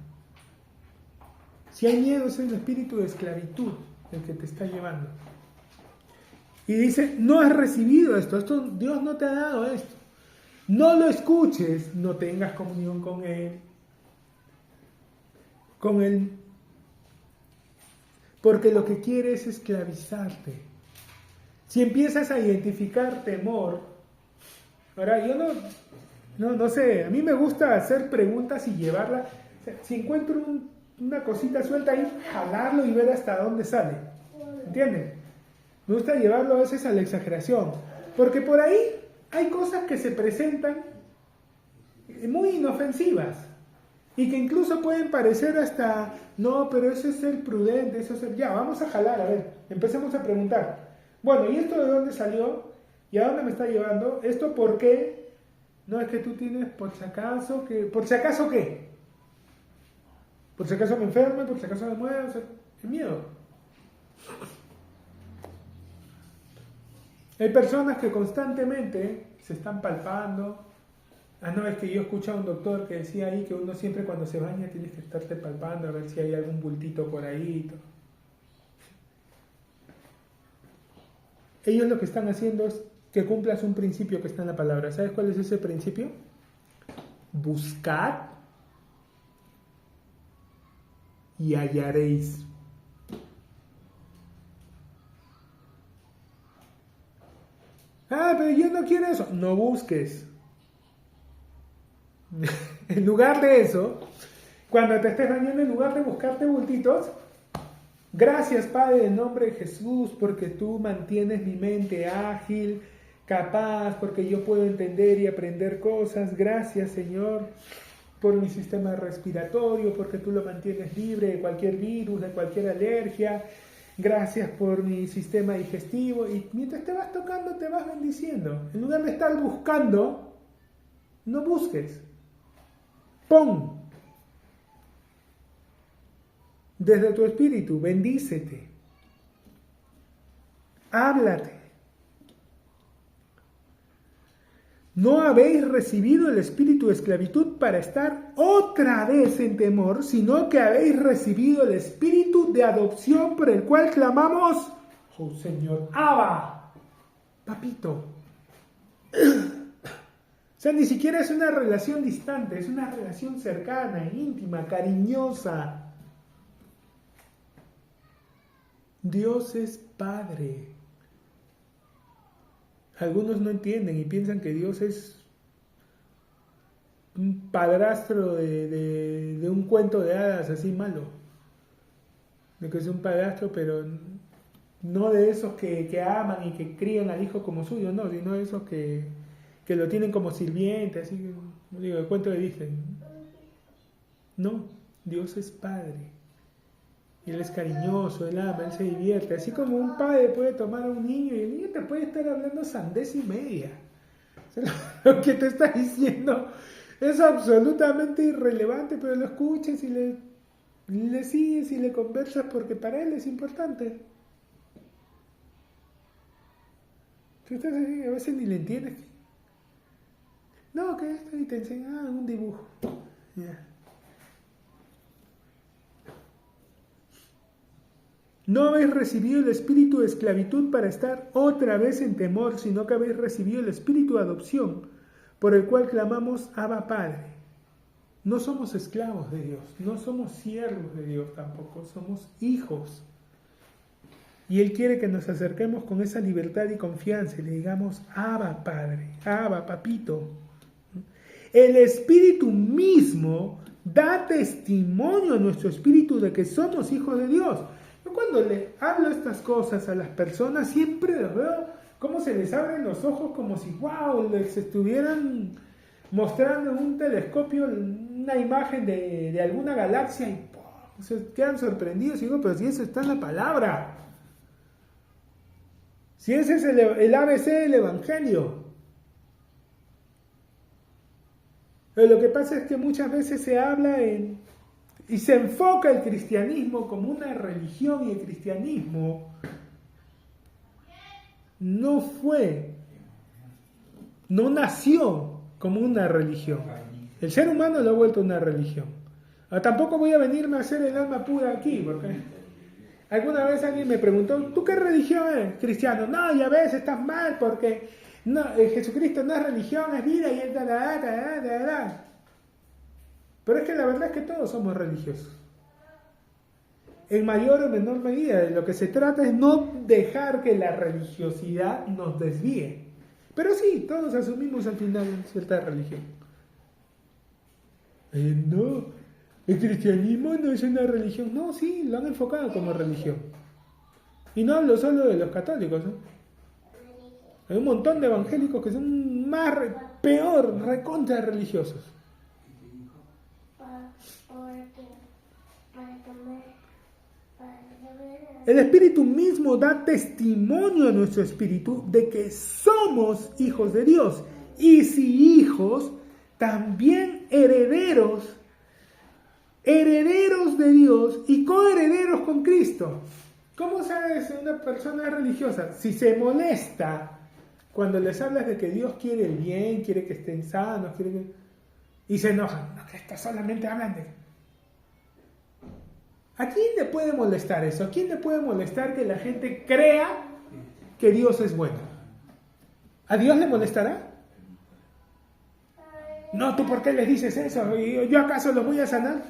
Si hay miedo, es el espíritu de esclavitud el que te está llevando. Y dice, no has recibido esto, Dios no te ha dado esto. No lo escuches, no tengas comunión con Él. Porque lo que quiere es esclavizarte. Si empiezas a identificar temor, ahora yo no sé, a mí me gusta hacer preguntas y llevarla, o sea, si encuentro una cosita suelta ahí, jalarlo y ver hasta dónde sale, ¿entienden? Me gusta llevarlo a veces a la exageración, porque por ahí hay cosas que se presentan muy inofensivas y que incluso pueden parecer hasta, no, pero eso es ser prudente, eso es ser, ya, vamos a jalar, a ver, empecemos a preguntar. Bueno, ¿y esto de dónde salió? ¿Y a dónde me está llevando? ¿Esto por qué? No, es que tú tienes por si acaso que... ¿Por si acaso qué? ¿Por si acaso me enferme? ¿Por si acaso me muero? O sea, ¿qué miedo? Hay personas que constantemente se están palpando. Ah, no, es que yo escuché a un doctor que decía ahí que uno siempre cuando se baña tienes que estarte palpando a ver si hay algún bultito por ahí y todo. Ellos lo que están haciendo es que cumplas un principio que está en la palabra. ¿Sabes cuál es ese principio? Buscad y hallaréis. Ah, pero yo no quiero eso. No busques. En lugar de eso, cuando te estés bañando, en lugar de buscarte bultitos, gracias, Padre, en nombre de Jesús, porque tú mantienes mi mente ágil, capaz, porque yo puedo entender y aprender cosas. Gracias, Señor, por mi sistema respiratorio, porque tú lo mantienes libre de cualquier virus, de cualquier alergia. Gracias por mi sistema digestivo. Y mientras te vas tocando, te vas bendiciendo. En lugar de estar buscando, no busques. Pon desde tu espíritu, bendícete, háblate. No habéis recibido el espíritu de esclavitud para estar otra vez en temor, sino que habéis recibido el espíritu de adopción por el cual clamamos, oh Señor, Abba, papito. O sea, ni siquiera es una relación distante, es una relación cercana, íntima, cariñosa. Dios es Padre. Algunos no entienden y piensan que Dios es un padrastro de un cuento de hadas así malo. De que es un padrastro, pero no de esos que aman y que crían al hijo como suyo, no, sino de esos que lo tienen como sirviente, así, digo, el cuento de Disney. No, Dios es Padre. Él es cariñoso, Él ama, Él se divierte. Así como un padre puede tomar a un niño y el niño te puede estar hablando sandez y media. O sea, lo que te está diciendo es absolutamente irrelevante, pero lo escuchas y le sigues y le conversas porque para Él es importante. Tú estás así, a veces ni le entiendes. No, que esto y te enseña un dibujo. Ya. No habéis recibido el espíritu de esclavitud para estar otra vez en temor, sino que habéis recibido el espíritu de adopción, por el cual clamamos Abba Padre. No somos esclavos de Dios, no somos siervos de Dios tampoco, somos hijos. Y Él quiere que nos acerquemos con esa libertad y confianza y le digamos, Abba, Padre, Abba, Papito. El Espíritu mismo da testimonio a nuestro espíritu de que somos hijos de Dios. Yo cuando le hablo estas cosas a las personas, siempre los veo cómo se les abren los ojos como si, wow, les estuvieran mostrando en un telescopio una imagen de alguna galaxia y ¡pum! Se quedan sorprendidos y digo, pero si eso está en la palabra. Si ese es el ABC del Evangelio. Pero lo que pasa es que muchas veces se habla y se enfoca el cristianismo como una religión, y el cristianismo no nació como una religión. El ser humano lo ha vuelto una religión. Tampoco voy a venirme a hacer el alma pura aquí, porque alguna vez alguien me preguntó, ¿tú qué religión eres? Cristiano. No, ya ves, estás mal, porque no, Jesucristo no es religión, es vida y es da. Pero es que la verdad es que todos somos religiosos. En mayor o menor medida, de lo que se trata es no dejar que la religiosidad nos desvíe. Pero sí, todos asumimos al final cierta religión. No, el cristianismo no es una religión. No, sí, lo han enfocado como religión. Y no hablo solo de los católicos, ¿no? Hay un montón de evangélicos que son peor, recontra religiosos. El Espíritu mismo da testimonio a nuestro espíritu de que somos hijos de Dios. Y si hijos, también herederos de Dios y coherederos con Cristo. ¿Cómo sabes si una persona es religiosa? Si se molesta cuando les hablas de que Dios quiere el bien, quiere que estén sanos, y se enojan. No, que estos solamente hablan de... ¿A quién le puede molestar eso? ¿A quién le puede molestar que la gente crea que Dios es bueno? ¿A Dios le molestará? No, ¿tú por qué les dices eso? ¿Yo acaso los voy a sanar?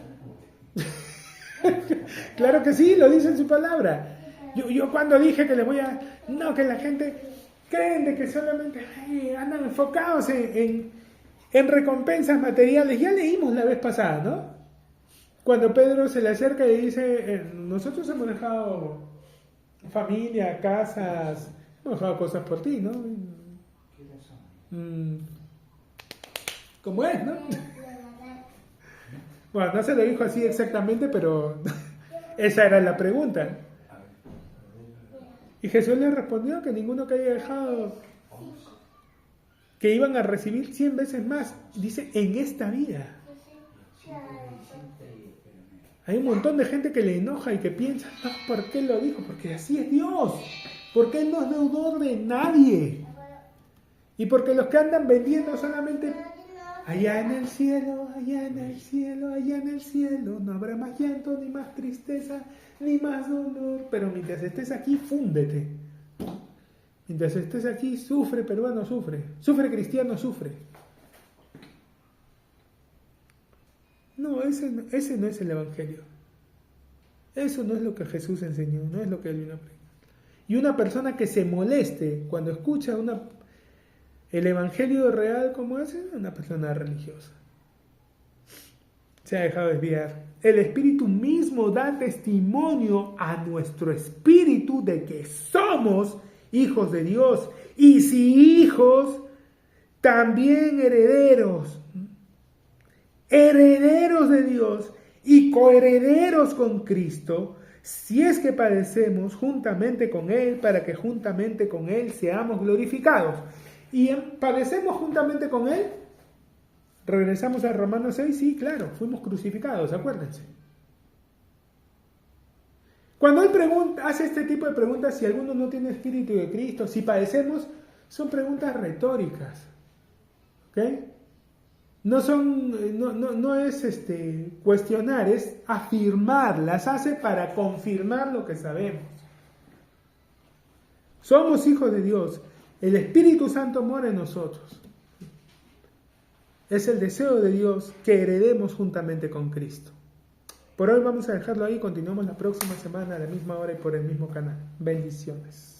Claro que sí, lo dice en su palabra. Yo cuando dije que les voy a... No, que la gente creen de que solamente andan enfocados en recompensas materiales. Ya leímos la vez pasada, ¿no? Cuando Pedro se le acerca y dice, nosotros hemos dejado familia, casas, hemos dejado cosas por ti, ¿no? ¿Cómo es, no? Bueno, no se lo dijo así exactamente, pero esa era la pregunta. Y Jesús le respondió que ninguno que haya dejado, que iban a recibir 100 veces más. Dice, en esta vida. Hay un montón de gente que le enoja y que piensa, no, ¿por qué lo dijo? Porque así es Dios. Porque Él no es deudor de nadie. Y porque los que andan vendiendo solamente allá en el cielo, allá en el cielo, allá en el cielo, no habrá más llanto, ni más tristeza, ni más dolor. Pero mientras estés aquí, fúndete. Mientras estés aquí, sufre peruano, sufre. Sufre cristiano, sufre. No, ese no es el Evangelio. Eso no es lo que Jesús enseñó, no es lo que Él vino a predicar. Y una persona que se moleste cuando escucha el Evangelio real como ese, es una persona religiosa. Se ha dejado desviar. El Espíritu mismo da testimonio a nuestro espíritu de que somos hijos de Dios. Y si hijos, también herederos. Herederos de Dios y coherederos con Cristo, si es que padecemos juntamente con Él, para que juntamente con Él seamos glorificados. ¿Y padecemos juntamente con Él? Regresamos a Romanos 6, sí, claro, fuimos crucificados, acuérdense. Cuando Él hace este tipo de preguntas, si alguno no tiene espíritu de Cristo, si padecemos, son preguntas retóricas. ¿Ok? No es cuestionar, es afirmar, las hace para confirmar lo que sabemos. Somos hijos de Dios, el Espíritu Santo mora en nosotros. Es el deseo de Dios que heredemos juntamente con Cristo. Por hoy vamos a dejarlo ahí, continuamos la próxima semana a la misma hora y por el mismo canal. Bendiciones.